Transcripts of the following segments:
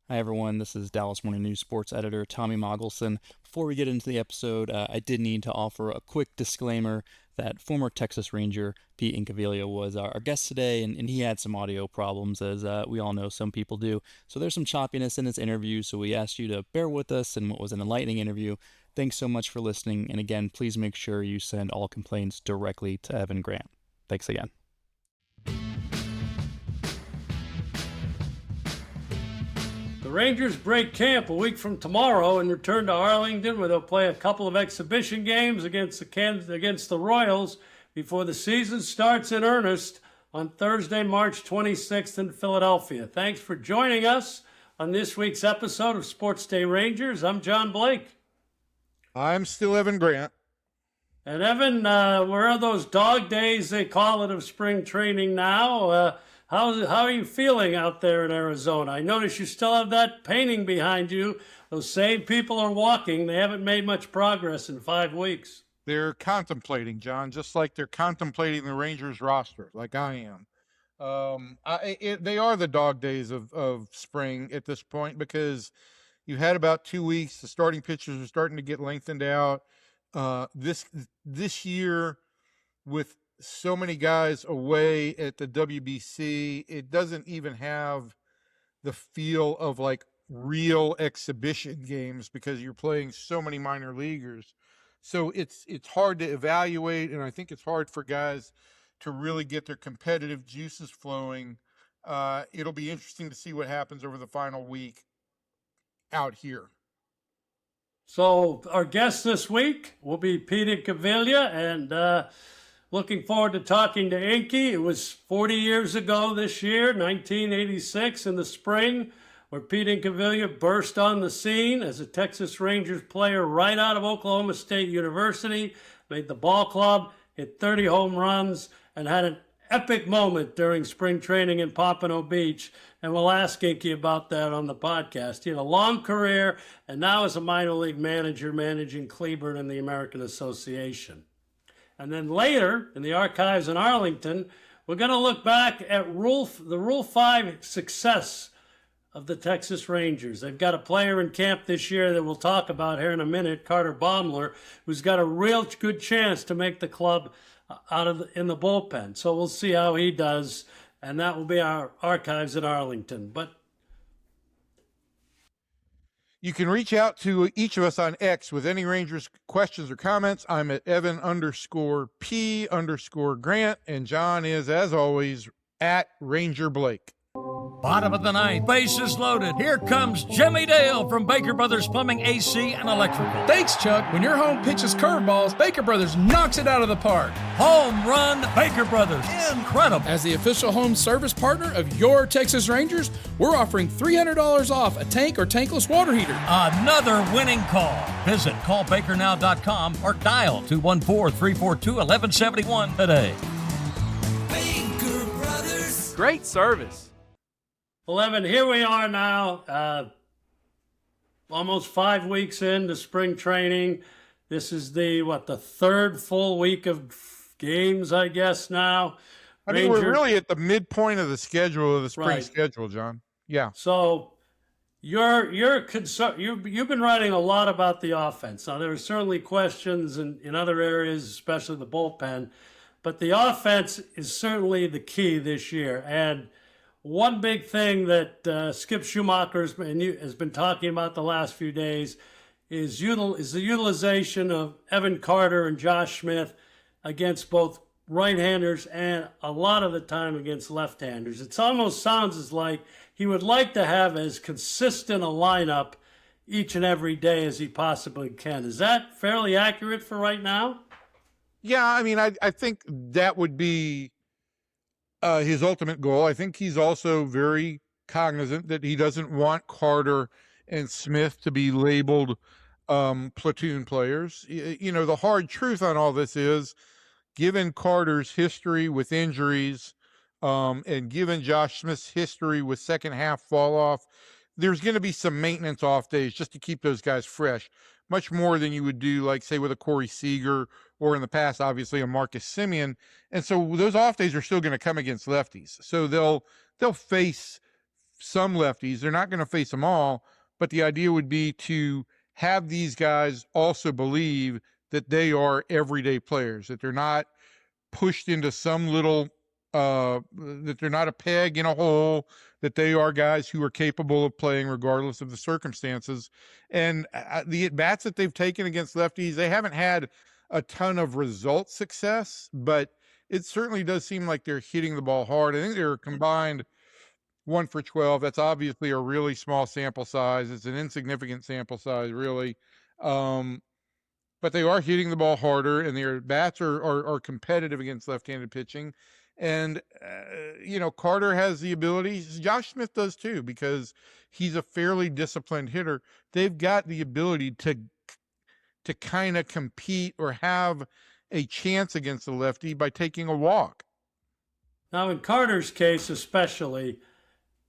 Hi, everyone. This is Dallas Morning News sports editor Tommy Mogelson. Before we get into the episode, I did need to offer a quick disclaimer that former Texas Ranger Pete Incaviglia was our guest today, and he had some audio problems, as we all know some people do. So there's some choppiness in his interview, so we asked you to bear with us in what was an enlightening interview. Thanks so much for listening, and again, please make sure you send all complaints directly to Evan Grant. Thanks again. The Rangers break camp a week from tomorrow and return to Arlington, where they'll play a couple of exhibition games against the Royals before the season starts in earnest on Thursday, March 26th in Philadelphia. Thanks for joining us on this week's episode of SportsDay Rangers. I'm John Blake. I'm still Evan Grant. And Evan, where are those dog days they call it of spring training now? How are you feeling out there in Arizona? I notice you still have that painting behind you. Those same people are walking. They haven't made much progress in 5 weeks. They're contemplating, John, just like they're contemplating the Rangers roster, like I am. They are the dog days of spring at this point, because you had about 2 weeks. The starting pitchers are starting to get lengthened out. This year, with so many guys away at the WBC, it doesn't even have the feel of like real exhibition games, because you're playing so many minor leaguers. So it's hard to evaluate, and I think it's hard for guys to really get their competitive juices flowing. It'll be interesting to see what happens over the final week out here. So our guest this week will be Pete Incaviglia, and looking forward to talking to Inky. It was 40 years ago this year, 1986 in the spring, where Pete Incaviglia burst on the scene as a Texas Rangers player right out of Oklahoma State University, made the ball club, hit 30 home runs, and had an epic moment during spring training in Pompano Beach. And we'll ask Inky about that on the podcast. He had a long career, and now is a minor league manager managing Cleburne and the American Association. And then later, in the archives in Arlington, we're going to look back at the Rule 5 success of the Texas Rangers. They've got a player in camp this year that we'll talk about here in a minute, Carter Baumler, who's got a real good chance to make the club in the bullpen. So we'll see how he does, and that will be our archives in Arlington. But you can reach out to each of us on X with any Rangers questions or comments. I'm at Evan_P_Grant, and John is, as always, at Ranger Blake. Bottom of the ninth, bases loaded. Here comes Jimmy Dale from Baker Brothers Plumbing, AC, and Electrical. Thanks, Chuck. When your home pitches curveballs, Baker Brothers knocks it out of the park. Home run, Baker Brothers. Incredible. As the official home service partner of your Texas Rangers, we're offering $300 off a tank or tankless water heater. Another winning call. Visit callbakernow.com or dial 214-342-1171 today. Baker Brothers. Great service. 11, here we are now, almost 5 weeks into spring training. This is the third full week of games, I guess, now. I mean, we're really at the midpoint of the schedule, of the spring schedule, John. Yeah. So you're concerned. You've been writing a lot about the offense. Now, there are certainly questions in other areas, especially the bullpen, but the offense is certainly the key this year. And one big thing that Skip Schumacher has been talking about the last few days is the utilization of Evan Carter and Josh Smith against both right-handers and a lot of the time against left-handers. It almost sounds as like he would like to have as consistent a lineup each and every day as he possibly can. Is that fairly accurate for right now? Yeah, I mean, I think that would be his ultimate goal. I think he's also very cognizant that he doesn't want Carter and Smith to be labeled platoon players. You know, the hard truth on all this is, given Carter's history with injuries and given Josh Smith's history with second half fall off, there's going to be some maintenance off days just to keep those guys fresh, much more than you would do, like, say, with a Corey Seager or in the past, obviously, a Marcus Semien. And so those off days are still going to come against lefties. So they'll face some lefties. They're not going to face them all, but the idea would be to have these guys also believe that they are everyday players, that they're not pushed into some little that they're not a peg in a hole, that they are guys who are capable of playing regardless of the circumstances. And the at-bats that they've taken against lefties, they haven't had a ton of result success, but it certainly does seem like they're hitting the ball hard. I think they're combined 1 for 12. That's obviously a really small sample size. It's an insignificant sample size, really. But they are hitting the ball harder, and their bats are competitive against left-handed pitching. And, Carter has the ability. Josh Smith does too, because he's a fairly disciplined hitter. They've got the ability to kind of compete or have a chance against the lefty by taking a walk. Now, in Carter's case especially,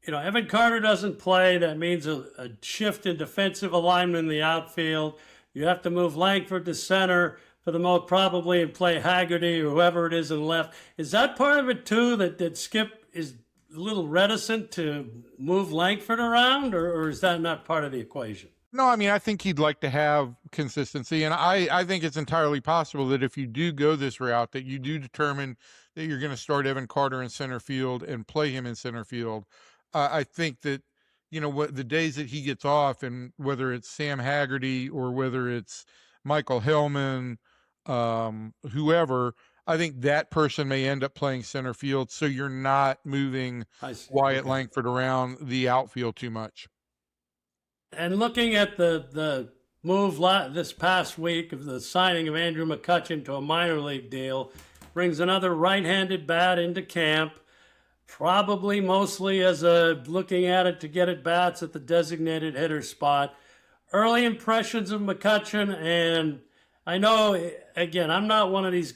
Evan Carter doesn't play. That means a shift in defensive alignment in the outfield. You have to move Langford to center for the most probably and play Haggerty or whoever it is in left. Is that part of it too, that Skip is a little reticent to move Langford around, or is that not part of the equation? No, I mean, I think he'd like to have consistency, and I think it's entirely possible that if you do go this route, that you do determine that you're going to start Evan Carter in center field and play him in center field. I think that, what the days that he gets off, and whether it's Sam Haggerty or whether it's Michael Hellman, whoever, I think that person may end up playing center field, so you're not moving Wyatt Langford around the outfield too much. And looking at the move this past week of the signing of Andrew McCutchen to a minor league deal, brings another right-handed bat into camp, probably mostly as looking at it to get at bats at the designated hitter spot. Early impressions of McCutchen, and I know, again, I'm not one of these,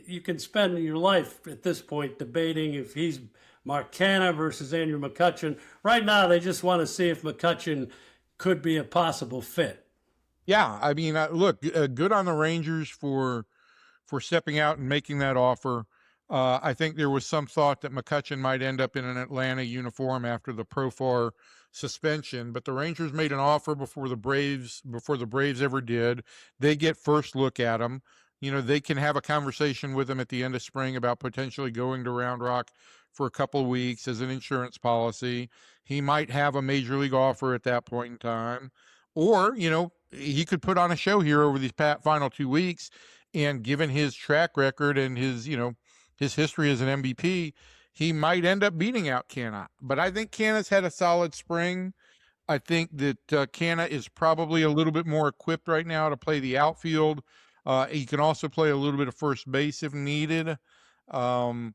you can spend your life at this point debating if he's Mark Canha versus Andrew McCutchen. Right now, they just want to see if McCutchen could be a possible fit. Yeah, I mean, look, good on the Rangers for stepping out and making that offer. I think there was some thought that McCutchen might end up in an Atlanta uniform after the Profar suspension, but the Rangers made an offer before the Braves ever did. They get first look at him. They can have a conversation with him at the end of spring about potentially going to Round Rock for a couple of weeks as an insurance policy. He might have a major league offer at that point in time, or, he could put on a show here over these final 2 weeks, and given his track record and his history as an MVP, he might end up beating out Canha. But I think Canha's had a solid spring. I think that Canha is probably a little bit more equipped right now to play the outfield. He can also play a little bit of first base if needed. And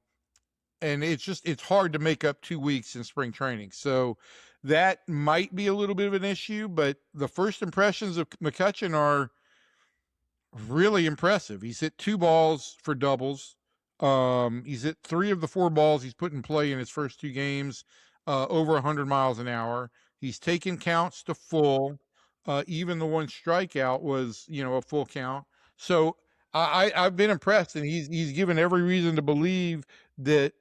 it's hard to make up 2 weeks in spring training. So that might be a little bit of an issue, but the first impressions of McCutchen are really impressive. He's hit 2 balls for doubles. He's hit 3 of the 4 balls he's put in play in his first 2 games, over 100 miles an hour. He's taken counts to full. Even the 1 strikeout was, a full count. So I've been impressed, and he's given every reason to believe that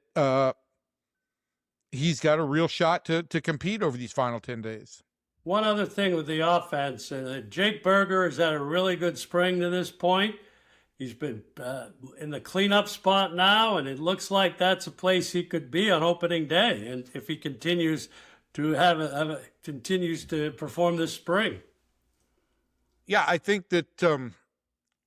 he's got a real shot to compete over these final 10 days. One other thing with the offense, Jake Berger has had a really good spring to this point. He's been in the cleanup spot now, and it looks like that's a place he could be on opening day, and if he continues to continues to perform this spring. Yeah, I think that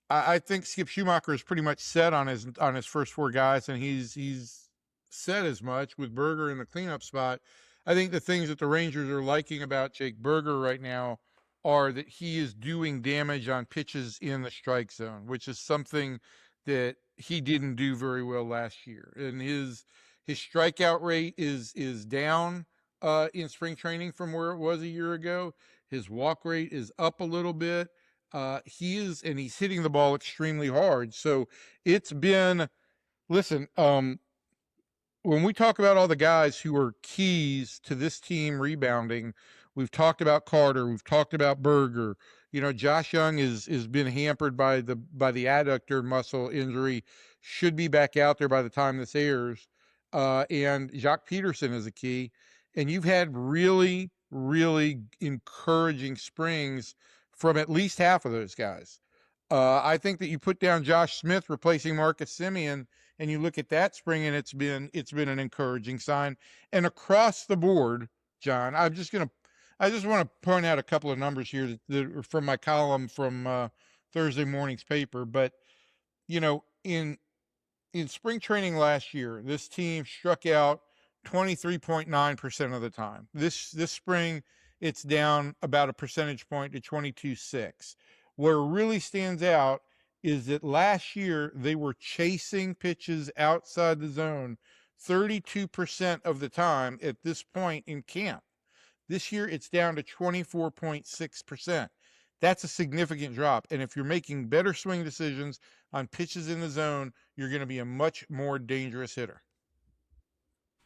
I think Skip Schumacher is pretty much set on his first 4 guys, and he's said as much with Berger in the cleanup spot. I think the things that the Rangers are liking about Jake Berger right now are that he is doing damage on pitches in the strike zone, which is something that he didn't do very well last year. And his strikeout rate is down in spring training from where it was a year ago. His walk rate is up a little bit. He's hitting the ball extremely hard. So it's been, listen, when we talk about all the guys who are keys to this team rebounding, we've talked about Carter, we've talked about Berger. Josh Young has been hampered by the adductor muscle injury, should be back out there by the time this airs. And Jacques Peterson is a key. and you've had really, really encouraging springs from at least half of those guys. I think that you put down Josh Smith replacing Marcus Semien, and you look at that spring, and it's been an encouraging sign. And across the board, John, I just want to point out a couple of numbers here that are from my column from Thursday morning's paper. But in spring training last year, this team struck out 23.9% of the time. This spring, it's down about a percentage point to 22.6. Where it really stands out is that last year they were chasing pitches outside the zone 32% of the time at this point in camp. This year it's down to 24.6%. That's a significant drop. And if you're making better swing decisions on pitches in the zone, you're going to be a much more dangerous hitter.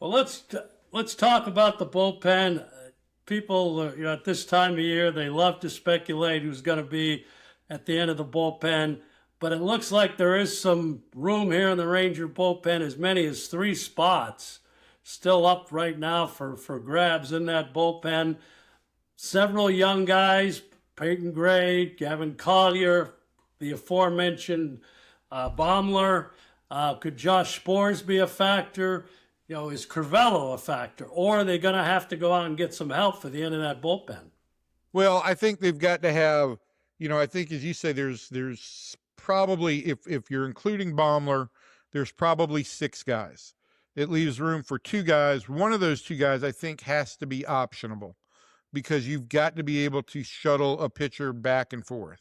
Well, let's talk about the bullpen. People, at this time of year, they love to speculate who's going to be at the end of the bullpen. But it looks like there is some room here in the Ranger bullpen, as many as 3 spots still up right now for grabs in that bullpen. Several young guys, Peyton Gray, Gavin Collier, the aforementioned Baumler. Could Josh Sborz be a factor? Is Crivello a factor? Or are they going to have to go out and get some help for the end of that bullpen? Well, I think they've got to have, I think as you say, there's probably, if you're including Baumler, there's probably 6 guys. It leaves room for 2 guys. One of those 2 guys, I think, has to be optionable because you've got to be able to shuttle a pitcher back and forth.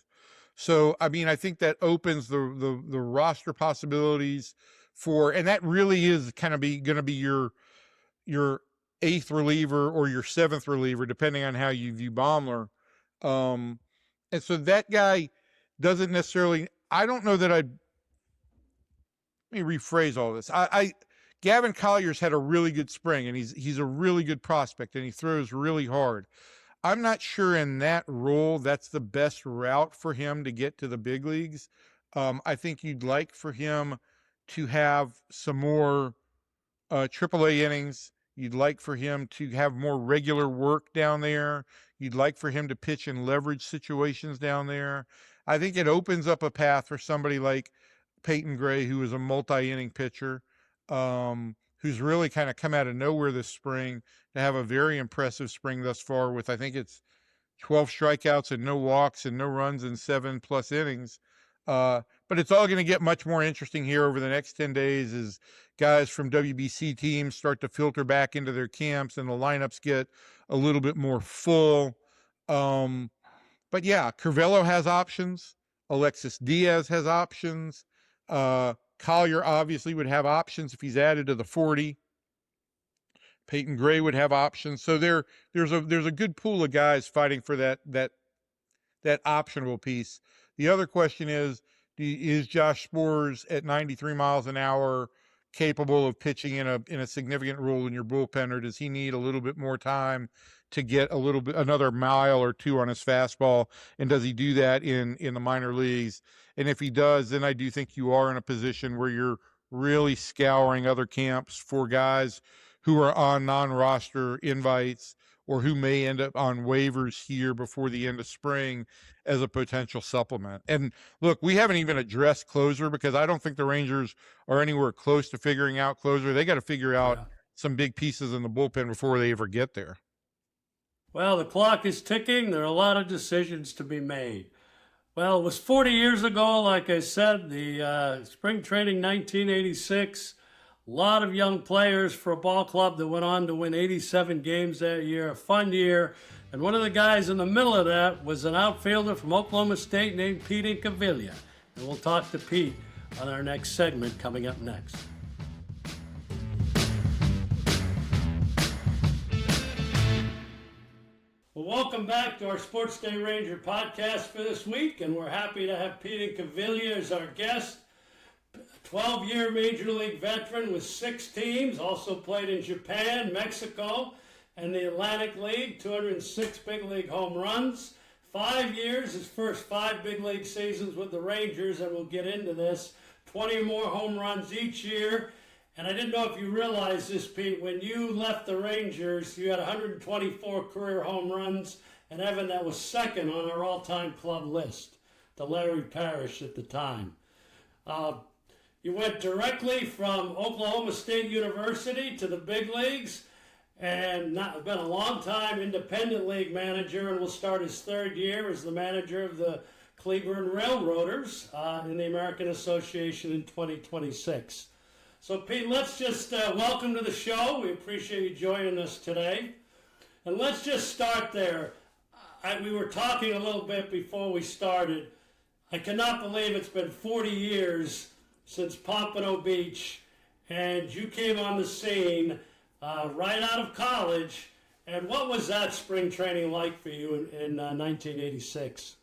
So, I think that opens the roster possibilities for, and that really is kind of going to be your 8th reliever or your 7th reliever, depending on how you view Baumler. And so that guy doesn't necessarily, I don't know that let me rephrase all this. Gavin Collier's had a really good spring, and he's a really good prospect, and he throws really hard. I'm not sure in that role that's the best route for him to get to the big leagues. I think you'd like for him to have some more AAA innings. You'd like for him to have more regular work down there. You'd like for him to pitch in leverage situations down there. I think it opens up a path for somebody like Peyton Gray, who is a multi-inning pitcher, who's really kind of come out of nowhere this spring to have a very impressive spring thus far with, I think it's 12 strikeouts and no walks and no runs in 7+ innings. But it's all going to get much more interesting here over the next 10 days as guys from WBC teams start to filter back into their camps and the lineups get a little bit more full. But yeah, Crivello has options. Alexis Diaz has options. Collier obviously would have options if he's added to the 40. Peyton Gray would have options. So there's a good pool of guys fighting for that optionable piece. The other question is Josh Sborz at 93 miles an hour capable of pitching in a significant role in your bullpen, or does he need a little bit more time to get another mile or 2 on his fastball? And does he do that in the minor leagues? And if he does, then I do think you are in a position where you're really scouring other camps for guys who are on non-roster invites or who may end up on waivers here before the end of spring as a potential supplement. And look, we haven't even addressed closer because I don't think the Rangers are anywhere close to figuring out closer. They got to figure out some big pieces in the bullpen before they ever get there. Well, the clock is ticking. There are a lot of decisions to be made. Well, it was 40 years ago, like I said, the spring training 1986. A lot of young players for a ball club that went on to win 87 games that year. A fun year. And one of the guys in the middle of that was an outfielder from Oklahoma State named Pete Incaviglia. And we'll talk to Pete on our next segment coming up next. Well, welcome back to our Sports Day Ranger podcast for this week. And we're happy to have Pete Incaviglia as our guest. 12-year Major League veteran with 6 teams, also played in Japan, Mexico, and the Atlantic League, 206 big league home runs. 5 years, his first 5 big league seasons with the Rangers, and we'll get into this. 20 more home runs each year, And I didn't know if you realized this, Pete, when you left the Rangers, you had 124 career home runs, and Evan, that was second on our all-time club list to Larry Parrish at the time. You went directly from Oklahoma State University to the big leagues, and been a long-time independent league manager, and will start his third year as the manager of the Cleburne Railroaders in the American Association in 2026. So, Pete, let's just welcome to the show. We appreciate you joining us today. And let's just start there. We were talking a little bit before we started. I cannot believe it's been 40 years since Pompano Beach, and you came on the scene right out of college. And what was that spring training like for you in 1986?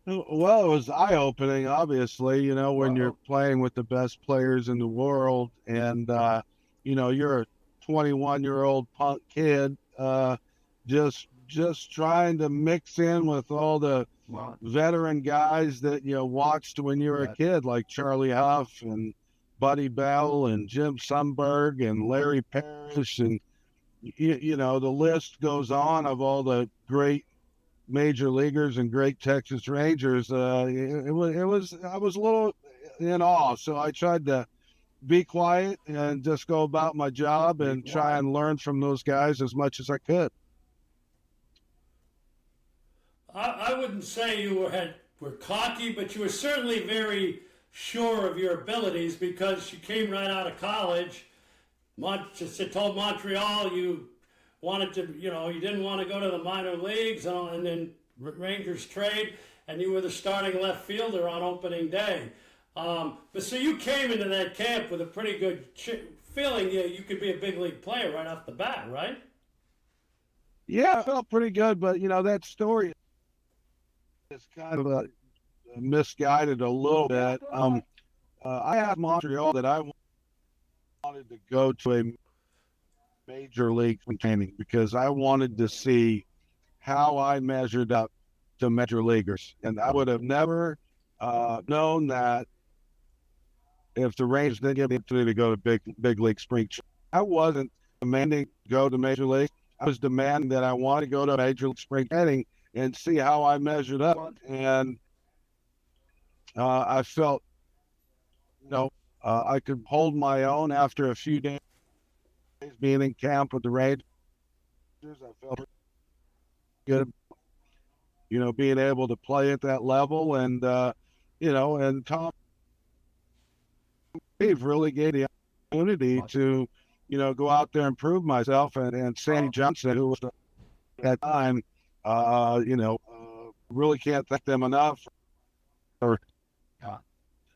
Well, it was eye-opening, obviously, when you're playing with the best players in the world and, you're a 21-year-old punk kid just trying to mix in with all the veteran guys that you watched when you were a kid, like Charlie Huff and Buddy Bell and Jim Sundberg and Larry Parrish, and the list goes on of all the great major leaguers and great Texas Rangers. I was a little in awe, so I tried to be quiet and just go about my job and try and learn from those guys as much as I could. I wouldn't say you were cocky, but you were certainly very sure of your abilities because you came right out of college. You told Montreal you wanted to, you didn't want to go to the minor leagues, and then Rangers trade, and you were the starting left fielder on opening day. But so you came into that camp with a pretty good feeling you could be a big league player right off the bat, right? Yeah, I felt pretty good, but that story is kind of misguided a little bit. I asked Montreal that I wanted to go to a major league training because I wanted to see how I measured up to major leaguers, and I would have never known that if the Rangers didn't give me the opportunity to go to big league spring training. I wasn't demanding to go to major league. I was demanding that I want to go to major league spring training and see how I measured up, and I felt I could hold my own after a few days being in camp with the Rangers. I felt good, being able to play at that level, and and Tom Steve really gave the opportunity to go out there and prove myself, and Sandy Johnson, who was at that time, really can't thank them enough for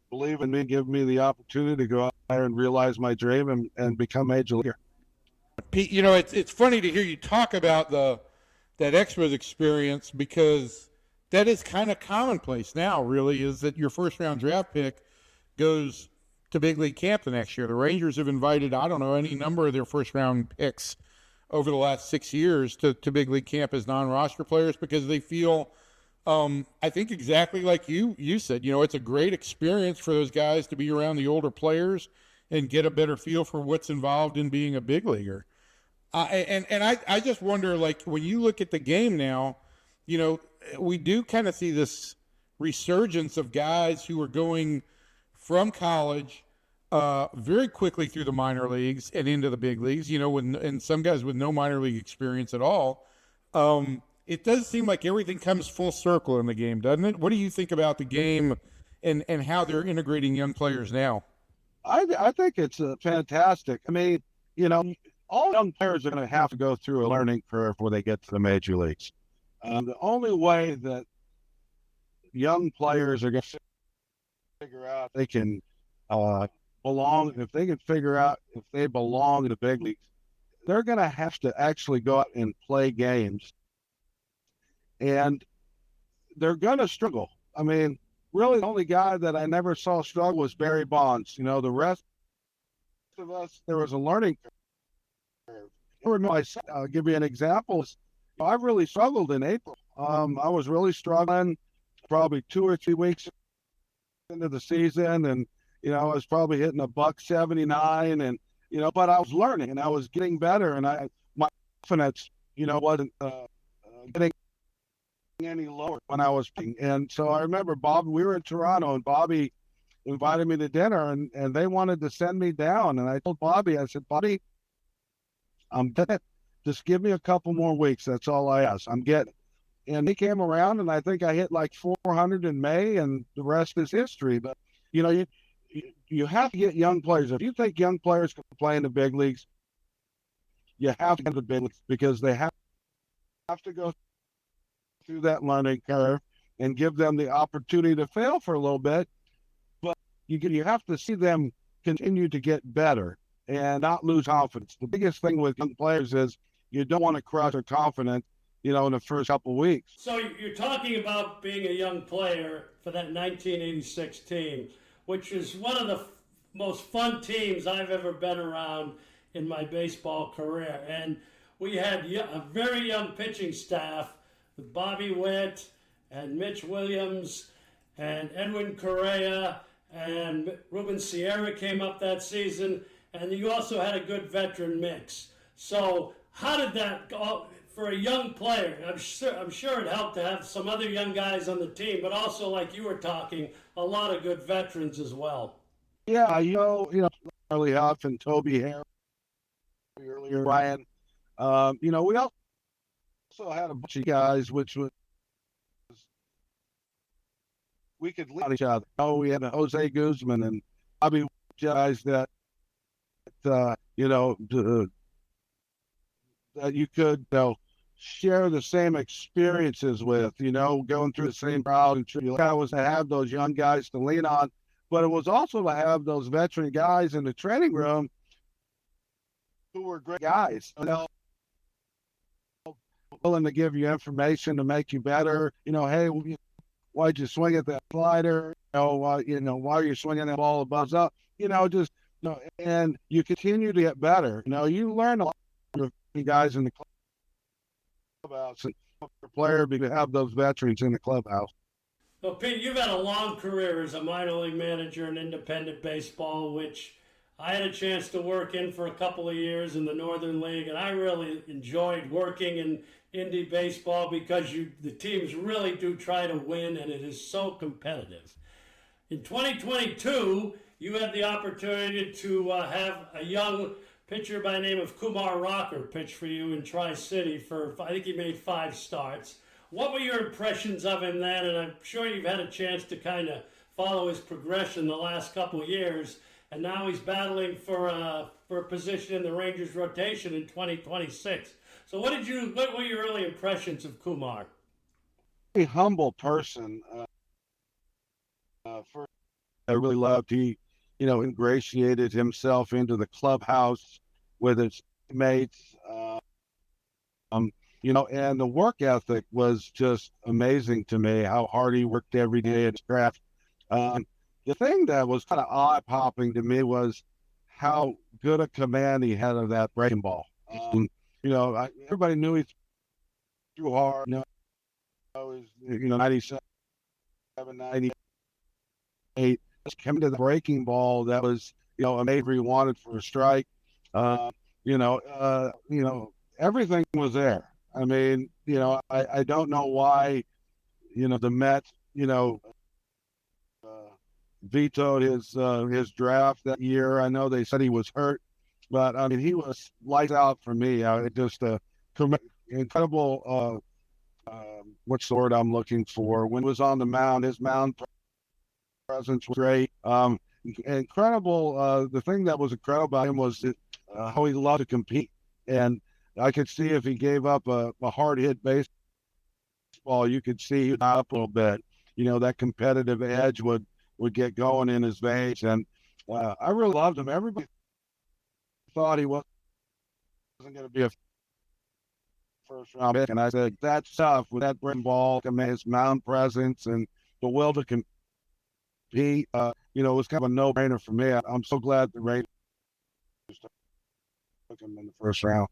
believe in me, give me the opportunity to go out there and realize my dream and become major leaguer. Pete, it's funny to hear you talk about that Expos experience, because that is kind of commonplace now, really, is that your first round draft pick goes to big league camp the next year. The Rangers have invited, I don't know, any number of their first round picks over the last 6 years to big league camp as non-roster players because they feel, I think exactly like you said, it's a great experience for those guys to be around the older players and get a better feel for what's involved in being a big leaguer. I just wonder, like, when you look at the game now, we do kind of see this resurgence of guys who are going from college very quickly through the minor leagues and into the big leagues, and some guys with no minor league experience at all. It does seem like everything comes full circle in the game, doesn't it? What do you think about the game and how they're integrating young players now? I think it's fantastic. I mean, all young players are going to have to go through a learning curve before they get to the major leagues. The only way that young players are going to figure out they can belong, if they can figure out if they belong in the big leagues, they're going to have to actually go out and play games. And they're going to struggle. I mean, really, the only guy that I never saw struggle was Barry Bonds. The rest of us, there was a learning curve. I'll give you an example. I really struggled in April. I was really struggling probably 2 or 3 weeks into the season, and I was probably hitting a $179, but I was learning and I was getting better, and my confidence, wasn't getting any lower when I was playing. And so I remember we were in Toronto, and Bobby invited me to dinner, and they wanted to send me down. And I told Bobby, I said, Bobby, I'm getting it. Just give me a couple more weeks. That's all I ask. I'm getting it. And he came around, and I think I hit like 400 in May, and the rest is history. But, you have to get young players. If you think young players can play in the big leagues, you have to get the big leagues, because they have to go through that learning curve and give them the opportunity to fail for a little bit. But you have to see them continue to get better and not lose confidence. The biggest thing with young players is you don't want to crush their confidence, in the first couple of weeks. So you're talking about being a young player for that 1986 team, which is one of the most fun teams I've ever been around in my baseball career. And we had a very young pitching staff with Bobby Witt and Mitch Williams and Edwin Correa, and Ruben Sierra came up that season, and you also had a good veteran mix. So how did that go for a young player? I'm sure it helped to have some other young guys on the team, but also, like you were talking, a lot of good veterans as well. Yeah, Charlie Huff and Toby Harris earlier, Ryan. We also had a bunch of guys which was we could lead each other. We had Jose Guzman and Bobby, guys that that you could share the same experiences with, going through the same trials and tribulations. It was to have those young guys to lean on, but it was also to have those veteran guys in the training room who were great guys, willing to give you information to make you better. Hey, why'd you swing at that slider? Why are you swinging that ball above up? And you continue to get better. You learn a lot from the guys in the clubhouse, and the player to have those veterans in the clubhouse. Well, Pete, you've had a long career as a minor league manager in independent baseball, which I had a chance to work in for a couple of years in the Northern League, and I really enjoyed working in indie baseball because the teams really do try to win, and it is so competitive. In 2022, you had the opportunity to have a young pitcher by the name of Kumar Rocker pitch for you in Tri-City for, I think he made 5 starts. What were your impressions of him then? And I'm sure you've had a chance to kind of follow his progression the last couple of years, and now he's battling for a position in the Rangers rotation in 2026. So what were your early impressions of Kumar? A humble person. First, I really loved he ingratiated himself into the clubhouse with his mates. And the work ethic was just amazing to me, how hard he worked every day at his craft. The thing that was kind of eye-popping to me was how good a command he had of that breaking ball. Everybody knew he threw hard. It was 97, 98. Just came to the breaking ball that was amazing. He wanted for a strike. Everything was there. I mean, I don't know why, the Mets, vetoed his draft that year. I know they said he was hurt, but I mean, he was lights out for me. Just a incredible, what's the word I'm looking for? When he was on the mound, his mound presence was great. Incredible. The thing that was incredible about him was how he loved to compete. And I could see if he gave up a hard hit baseball, you could see he'd up a little bit. That competitive edge would get going in his veins. And I really loved him. Everybody thought he wasn't going to be a first round pick. And I said, that's tough with that breaking ball, his mound presence and the will to compete. It was kind of a no-brainer for me. I'm so glad the Rangers took him in the first round.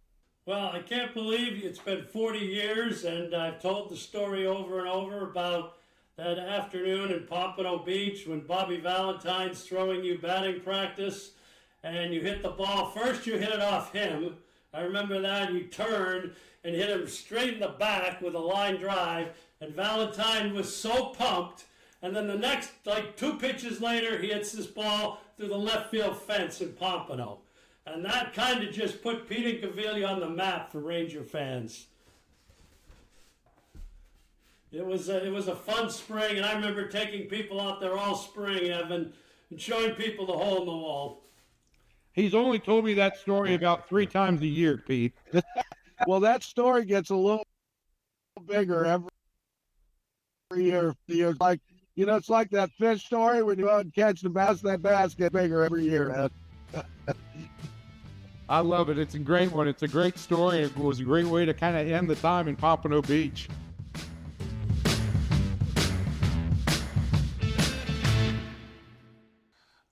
Well, I can't believe it's been 40 years, and I've told the story over and over about that afternoon in Pompano Beach when Bobby Valentine's throwing you batting practice, and you hit the ball. First you hit it off him. I remember that. You turned and hit him straight in the back with a line drive, and Valentine was so pumped. And then the next, like 2 pitches later, he hits this ball through the left field fence in Pompano. And that kind of just put Pete Incaviglia on the map for Ranger fans. It was a fun spring, and I remember taking people out there all spring, Evan, and showing people the hole in the wall. He's only told me that story about 3 times a year, Pete. Well, that story gets a little bigger every year. It's like, it's like that fish story when you go and catch the bass. That bass gets bigger every year. I love it. It's a great one. It's a great story. It was a great way to kind of end the time in Pompano Beach.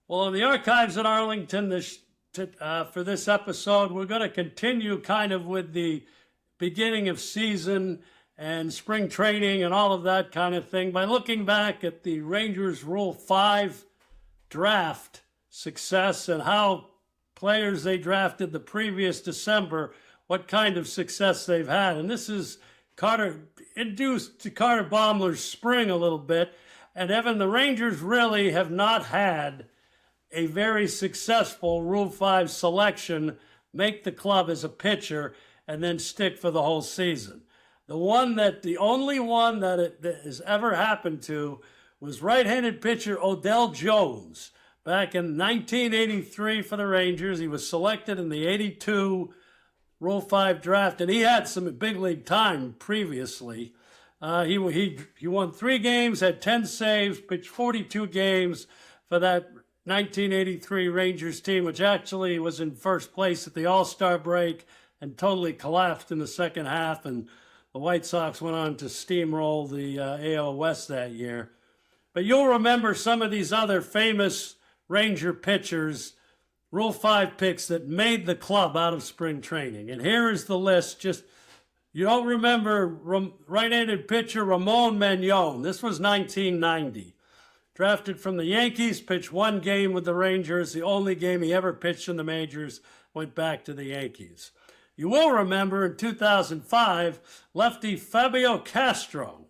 Well, in the archives in Arlington for this episode, we're going to continue kind of with the beginning of season and spring training and all of that kind of thing by looking back at the Rangers Rule 5 draft success and how players they drafted the previous December, what kind of success they've had. And this is induced to Carter Baumler's spring a little bit. And Evan, the Rangers really have not had a very successful Rule 5 selection make the club as a pitcher and then stick for the whole season. The only one that it has ever happened to was right-handed pitcher Odell Jones. Back in 1983 for the Rangers, he was selected in the 82 Rule 5 draft, and he had some big league time previously. He won 3 games, had 10 saves, pitched 42 games for that 1983 Rangers team, which actually was in first place at the All-Star break and totally collapsed in the second half, and the White Sox went on to steamroll the AL West that year. But you'll remember some of these other famous Ranger pitchers, Rule 5 picks that made the club out of spring training. And here is the list. You don't remember right-handed pitcher Ramon Mignon. This was 1990. Drafted from the Yankees, pitched 1 game with the Rangers. The only game he ever pitched in the majors, went back to the Yankees. You will remember in 2005, lefty Fabio Castro,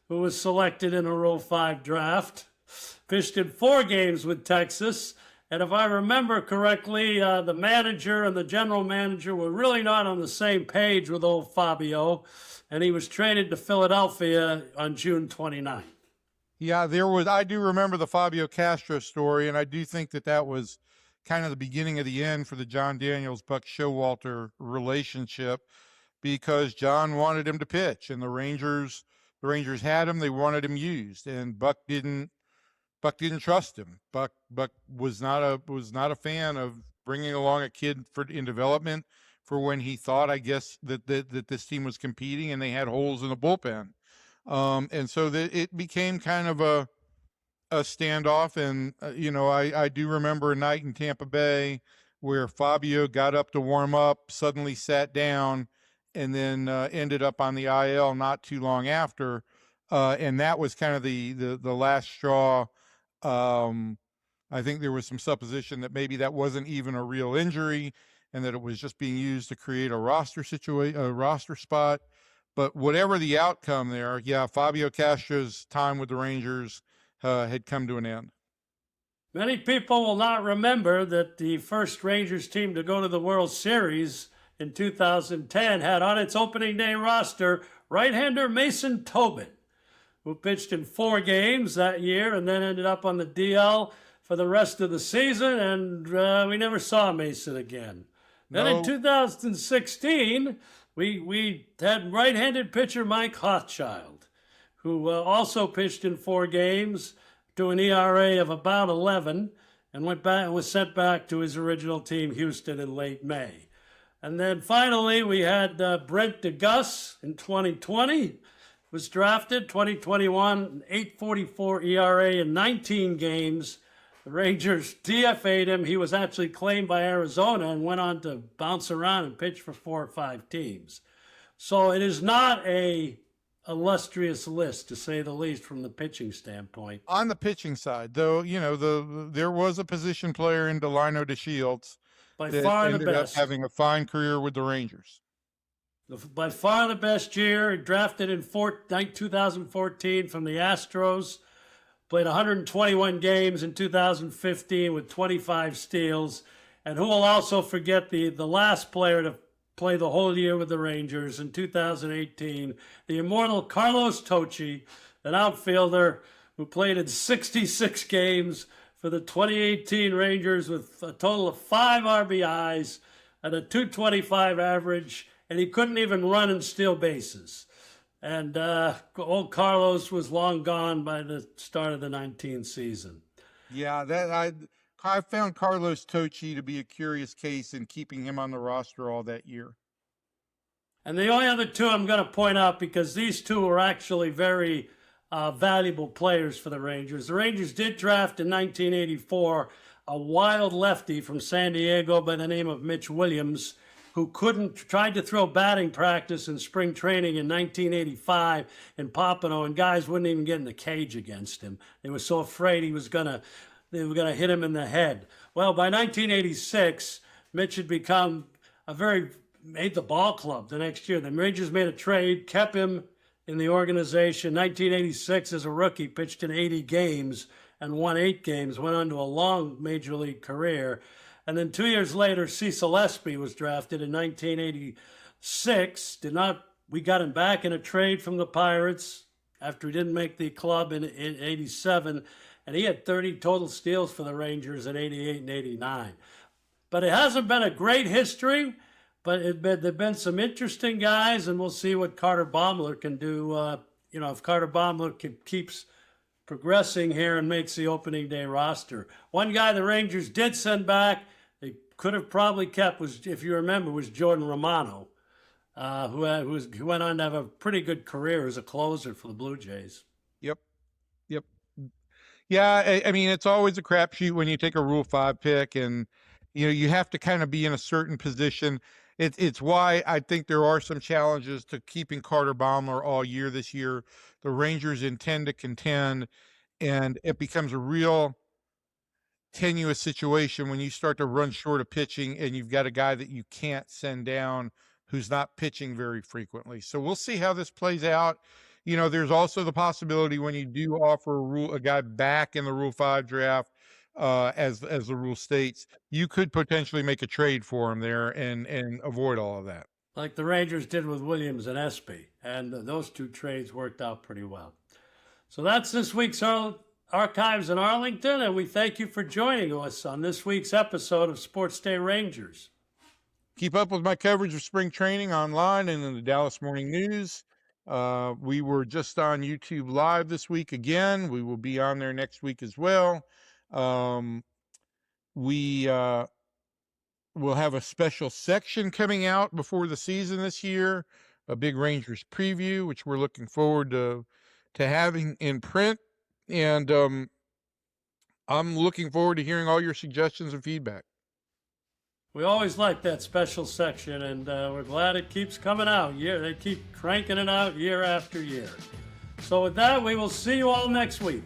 who was selected in a Rule 5 draft, pitched in 4 games with Texas. And if I remember correctly, the manager and the general manager were really not on the same page with old Fabio, and he was traded to Philadelphia on June 29th. Yeah, I do remember the Fabio Castro story, and I do think that was kind of the beginning of the end for the John Daniels, Buck Showalter relationship, because John wanted him to pitch, and the Rangers had him. They wanted him used, and Buck didn't trust him. Buck was not a fan of bringing along a kid in development for when he thought, I guess, that this team was competing and they had holes in the bullpen. And so it became kind of a standoff. And, I do remember a night in Tampa Bay where Fabio got up to warm up, suddenly sat down, and then ended up on the IL not too long after. And that was kind of the last straw. I think there was some supposition that maybe that wasn't even a real injury and that it was just being used to create a roster spot. But whatever the outcome there, yeah, Fabio Castro's time with the Rangers had come to an end. Many people will not remember that the first Rangers team to go to the World Series in 2010 had on its opening day roster right-hander Mason Tobin, who pitched in 4 games that year and then ended up on the DL for the rest of the season, and we never saw Mason again. Then in 2016, we had right-handed pitcher Mike Hochschild, who also pitched in 4 games to an ERA of about 11 and was sent back to his original team, Houston, in late May. And then finally, we had Brent DeGus in 2020, was drafted 2021, 8.44 ERA in 19 games. The Rangers DFA'd him. He was actually claimed by Arizona and went on to bounce around and pitch for 4 or 5 teams. So it is not a illustrious list, to say the least, from the pitching standpoint. On the pitching side, though, there was a position player in Delino DeShields By that far the ended up best. having a fine career with the Rangers. By far the best year. Drafted in 2014 from the Astros. Played 121 games in 2015 with 25 steals. And who will also forget the last player to play the whole year with the Rangers in 2018, the immortal Carlos Tocci, an outfielder who played in 66 games for the 2018 Rangers with a total of 5 RBIs and a .225 average, and he couldn't even run and steal bases. And old Carlos was long gone by the start of the 19th season. Yeah, I found Carlos Tocci to be a curious case in keeping him on the roster all that year. And the only other two I'm going to point out, because these two were actually very valuable players for the Rangers. The Rangers did draft in 1984 a wild lefty from San Diego by the name of Mitch Williams, who tried to throw batting practice in spring training in 1985 in Pompano, and guys wouldn't even get in the cage against him. They were so afraid they were going to hit him in the head. Well, by 1986, Mitch had become made the ball club the next year. The Rangers made a trade, kept him in the organization. 1986, as a rookie, pitched in 80 games and won 8 games, went on to a long major league career. And then 2 years later, Cecil Espy was drafted in 1986. We got him back in a trade from the Pirates after he didn't make the club in 87. And he had 30 total steals for the Rangers in 88 and 89. But it hasn't been a great history, but there have been some interesting guys, and we'll see what Carter Baumler can do. If Carter Baumler keeps progressing here and makes the opening day roster. One guy the Rangers did send back, they could have probably kept, was Jordan Romano, who went on to have a pretty good career as a closer for the Blue Jays. Yep. Yeah, I mean, it's always a crapshoot when you take a Rule 5 pick, and you have to kind of be in a certain position. It's why I think there are some challenges to keeping Carter Baumler all year this year. The Rangers intend to contend, and it becomes a real tenuous situation when you start to run short of pitching and you've got a guy that you can't send down who's not pitching very frequently. So we'll see how this plays out. There's also the possibility when you do offer a guy back in the Rule 5 draft, as the rule states, you could potentially make a trade for him there and avoid all of that. Like the Rangers did with Williams and Espy, and those two trades worked out pretty well. So that's this week's Archives in Arlington, and we thank you for joining us on this week's episode of SportsDay Rangers. Keep up with my coverage of spring training online and in the Dallas Morning News. We were just on YouTube Live this week again. We will be on there next week as well. We will have a special section coming out before the season this year, a big Rangers preview, which we're looking forward to having in print. And I'm looking forward to hearing all your suggestions and feedback. We always like that special section, and we're glad it keeps coming out. They keep cranking it out year after year. So with that, we will see you all next week.